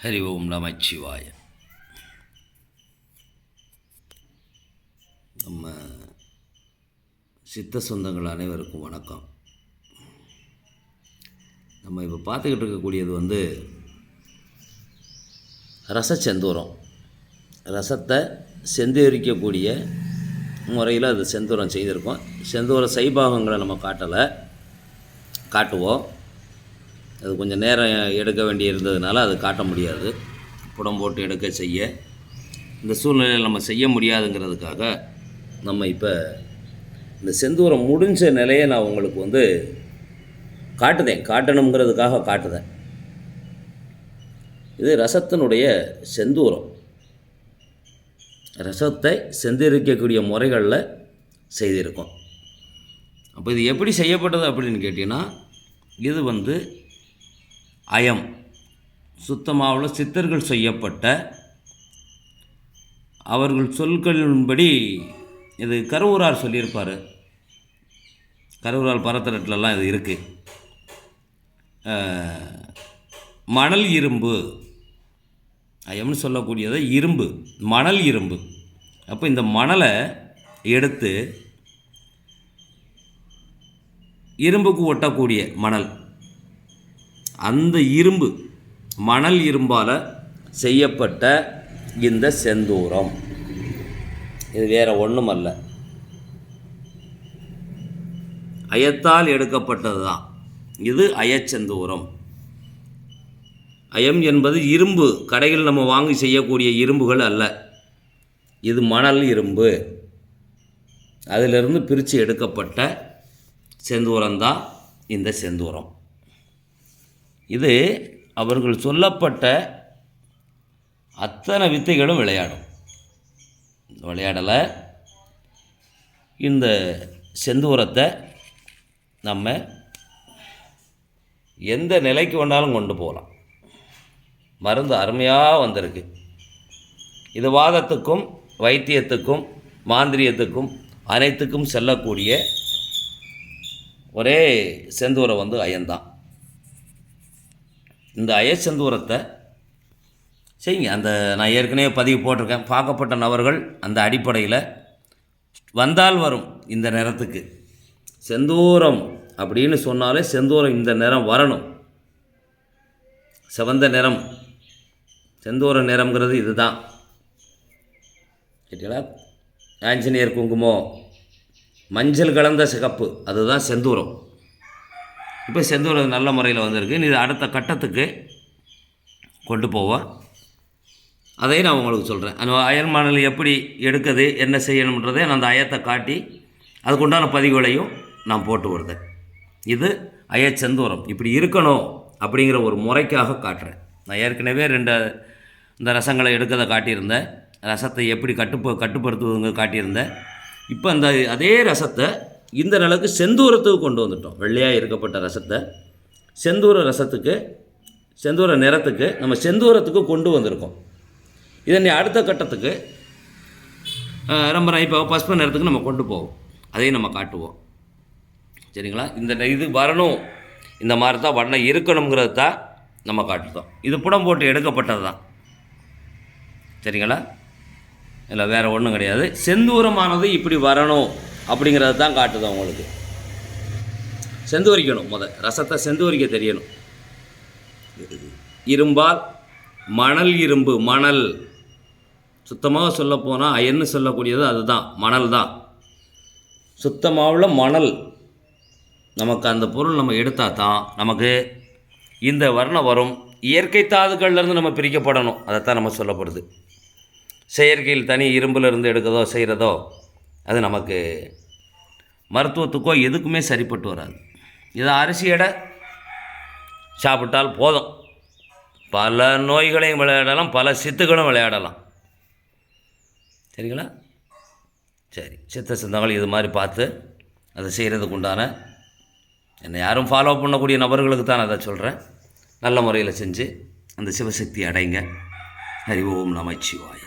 ஹரி ஓம் நமச்சிவாய. நம்ம சித்த சொந்தங்கள் அனைவருக்கும் வணக்கம். நம்ம இப்போ பார்த்துக்கிட்டு இருக்கக்கூடியது ரசச்செந்தூரம். ரசத்தை செந்தூரிக்கக்கூடிய முறையில் அது செந்தூரம் செய்திருக்கோம். செந்தூர சைபாகங்களை நம்ம காட்டுவோம். அது கொஞ்சம் நேரம் எடுக்க வேண்டி இருந்ததுனால அது காட்ட முடியாது. புடம் போட்டு எடுக்க செய்ய இந்த சூழ்நிலையில் நம்ம செய்ய முடியாதுங்கிறதுக்காக நம்ம இப்போ இந்த செந்தூரம் முடிஞ்ச நிலையை நான் உங்களுக்கு காட்டணுங்கிறதுக்காக காட்டுதேன். இது ரசத்தினுடைய செந்தூரம். ரசத்தை செந்தூரிக்கக்கூடிய முறைகளில் செய்திருக்கோம். அப்போ இது எப்படி செய்யப்பட்டது அப்படின்னு கேட்டிங்கன்னா, இது அயம் சுத்தமாக சித்தர்கள் செய்யப்பட்ட அவர்கள் சொற்களின்படி இது கருவூரார் சொல்லியிருப்பார். கருவூரார் பரத்தரட்டிலலாம் இது இருக்குது. மணல் இரும்பு அயம்னு சொல்லக்கூடியது இரும்பு, மணல் இரும்பு. அப்போ இந்த மணலை எடுத்து இரும்புக்கு ஒட்டக்கூடிய மணல், அந்த இரும்பு மணல் இரும்பால் செய்யப்பட்ட இந்த செந்தூரம். இது வேறு ஒன்றும் அல்ல, அயத்தால் எடுக்கப்பட்டது தான். இது அயச்செந்தூரம். அயம் என்பது இரும்பு, கடைகள் நம்ம வாங்கி செய்யக்கூடிய இரும்புகள் அல்ல. இது மணல் இரும்பு, அதிலிருந்து பிரித்து எடுக்கப்பட்ட செந்தூரம்தான் இந்த செந்தூரம். இது அவர்கள் சொல்லப்பட்ட அத்தனை வித்தைகளும் விளையாடலை. இந்த செந்தூரத்தை நம்ம எந்த நிலைக்கு வேணாலும் கொண்டு போகலாம். மருந்து அருமையாக வந்திருக்கு. இது வாதத்துக்கும் வைத்தியத்துக்கும் மாந்திரியத்துக்கும் அனைத்துக்கும் செல்லக்கூடிய ஒரே செந்தூரம் அயன்தான். இந்த அயச்செந்தூரத்தை செய்யுங்க. நான் ஏற்கனவே பதிவு போட்டிருக்கேன். பார்க்கப்பட்ட நபர்கள் அந்த அடிப்படையில் வந்தால் வரும். இந்த நிறத்துக்கு செந்தூரம் அப்படின்னு சொன்னாலே செந்தூரம் இந்த நிறம் வரணும். சிவந்த நிறம், செந்தூர நிறம்ங்கிறது இதுதான். கேட்டீங்களா? ஆஞ்சநேயர் குங்குமம், மஞ்சள் கலந்த சிகப்பு, அதுதான் செந்தூரம். இப்போ செந்தூரம் நல்ல முறையில் வந்திருக்கு. இது அடுத்த கட்டத்துக்கு கொண்டு போவோம். அதையும் நான் உங்களுக்கு சொல்கிறேன். அந்த அயன் மணல் எப்படி எடுக்குது, என்ன செய்யணுன்றதை நான் அந்த அயத்தை காட்டி அதுக்குண்டான பதிவுகளையும் நான் போட்டு வருதேன். இது அயச்செந்தூரம் இப்படி இருக்கணும் அப்படிங்கிற ஒரு முறைக்காக காட்டுறேன். நான் ஏற்கனவே இந்த ரசங்களை எடுக்கிறத காட்டியிருந்தேன். ரசத்தை எப்படி கட்டுப்படுத்துவதுங்க காட்டியிருந்தேன். இப்போ அதே ரசத்தை இந்த நிலவுக்கு செந்தூரத்துக்கு கொண்டு வந்துட்டோம். வெள்ளையாக இருக்கப்பட்ட ரசத்தை செந்தூர நிறத்துக்கு நம்ம செந்தூரத்துக்கு கொண்டு வந்திருக்கோம். இதை அடுத்த கட்டத்துக்கு ரொம்ப இப்போ பஸ்ப நிறத்துக்கு நம்ம கொண்டு போவோம். அதையும் நம்ம காட்டுவோம். சரிங்களா? இது வரணும், இந்த மாதிரி தான் வண்ணம் இருக்கணுங்கிறது தான் நம்ம காட்டுத்தோம். இது புடம் போட்டு எடுக்கப்பட்டது தான். சரிங்களா? இல்லை வேறு ஒன்றும் கிடையாது. செந்தூரமானது இப்படி வரணும் அப்படிங்கிறது தான் காட்டுது. உங்களுக்கு செந்தூரிக்கணும். ரசத்தை செந்தூரிக்க தெரியணும். இரும்பால் மணல் இரும்பு, மணல் சுத்தமாக சொல்லப்போனால் அயன்னு சொல்லக்கூடியது அதுதான், மணல் தான். சுத்தமாவுள்ள மணல் நமக்கு அந்த பொருள் நம்ம எடுத்தால் தான் நமக்கு இந்த வர்ணம் வரும். இயற்கை தாதுக்கள்லேருந்து நம்ம பிரிக்கப்படணும். அதைத்தான் நம்ம சொல்லப்படுது. செயற்கையில் தனி இரும்பிலிருந்து எடுக்கிறதோ செய்கிறதோ அது நமக்கு மருத்துவத்துக்கோ எதுக்குமே சரிப்பட்டு வராது. இதை அரிசி எடை சாப்பிட்டால் போதும். பல நோய்களையும் விளையாடலாம், பல சித்துகளும் விளையாடலாம். சரிங்களா? சரி, சித்த சிந்தங்கள் இது மாதிரி பார்த்து அதை செய்கிறதுக்கு உண்டான என்னை யாரும் ஃபாலோ பண்ணக்கூடிய நபர்களுக்கு தான் அதை சொல்கிறேன். நல்ல முறையில் செஞ்சு அந்த சிவசக்தி அடைங்க. ஹரி ஓம் நமச்சிவாய.